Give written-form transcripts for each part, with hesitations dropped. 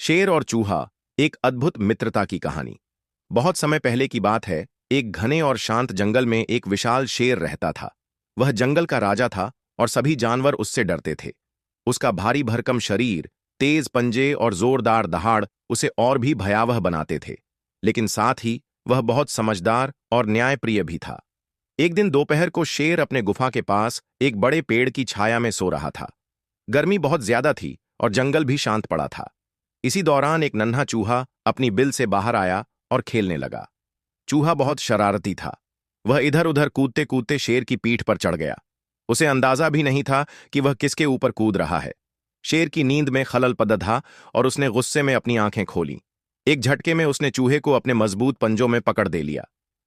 शेर और चूहा, एक अद्भुत मित्रता की कहानी। बहुत समय पहले की बात है। एक घने और शांत जंगल में एक विशाल शेर रहता था। वह जंगल का राजा था और सभी जानवर उससे डरते थे। उसका भारी भरकम शरीर, तेज पंजे और जोरदार दहाड़ उसे और भी भयावह बनाते थे। लेकिन साथ ही वह बहुत समझदार और न्यायप्रिय भी था। एक दिन दोपहर को शेर अपने गुफा के पास एक बड़े पेड़ की छाया में सो रहा था। गर्मी बहुत ज्यादा थी और जंगल भी शांत पड़ा था। इसी दौरान एक नन्हा चूहा अपनी बिल से बाहर आया और खेलने लगा। चूहा बहुत शरारती था। वह इधर उधर कूदते कूदते शेर की पीठ पर चढ़ गया। उसे अंदाजा भी नहीं था कि वह किसके ऊपर कूद रहा है। शेर की नींद में खलल पड़ा था और उसने गुस्से में अपनी आंखें खोलीं। एक झटके में उसने चूहे को अपने मजबूत पंजों में पकड़ दे लिया।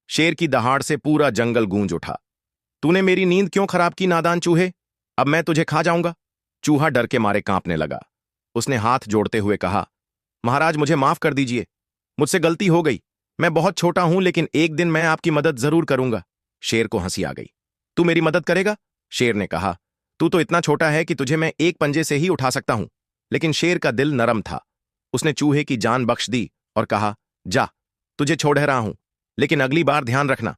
शेर की दहाड़ से पूरा जंगल गूंज उठा। तूने मेरी नींद क्यों खराब की, नादान चूहे? अब मैं तुझे खा जाऊंगा। चूहा डर के मारे कांपने लगा। उसने हाथ जोड़ते हुए कहा, महाराज, मुझे माफ कर दीजिए। मुझसे गलती हो गई। मैं बहुत छोटा हूं, लेकिन एक दिन मैं आपकी मदद जरूर करूंगा। शेर को हंसी आ गई। तू मेरी मदद करेगा? शेर ने कहा, तू तो इतना छोटा है कि तुझे मैं एक पंजे से ही उठा सकता हूं। लेकिन शेर का दिल नरम था। उसने चूहे की जान बख्श दी और कहा, जा, तुझे छोड़ रहा हूं, लेकिन अगली बार ध्यान रखना।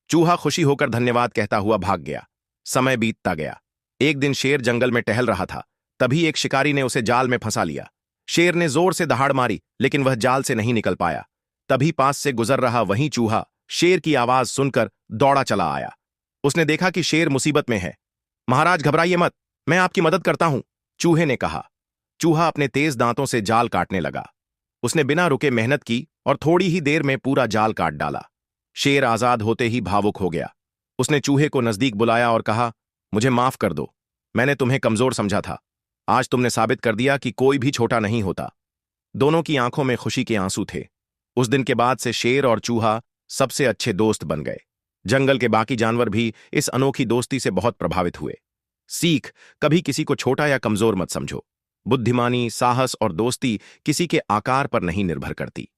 चूहा खुशी होकर धन्यवाद कहता हुआ भाग गया। समय बीतता गया। एक दिन शेर जंगल में टहल रहा था। तभी एक शिकारी ने उसे जाल में फंसा लिया। शेर ने जोर से दहाड़ मारी, लेकिन वह जाल से नहीं निकल पाया। तभी पास से गुजर रहा वही चूहा शेर की आवाज सुनकर दौड़ा चला आया। उसने देखा कि शेर मुसीबत में है। महाराज, घबराइए मत, मैं आपकी मदद करता हूं, चूहे ने कहा। चूहा अपने तेज दांतों से जाल काटने लगा। उसने बिना रुके मेहनत की और थोड़ी ही देर में पूरा जाल काट डाला। शेर आजाद होते ही भावुक हो गया। उसने चूहे को नजदीक बुलाया और कहा, मुझे माफ कर दो। मैंने तुम्हें कमजोर समझा था। आज तुमने साबित कर दिया कि कोई भी छोटा नहीं होता। दोनों की आंखों में खुशी के आंसू थे। उस दिन के बाद से शेर और चूहा सबसे अच्छे दोस्त बन गए। जंगल के बाकी जानवर भी इस अनोखी दोस्ती से बहुत प्रभावित हुए। सीख, कभी किसी को छोटा या कमजोर मत समझो। बुद्धिमानी, साहस और दोस्ती किसी के आकार पर नहीं निर्भर करती।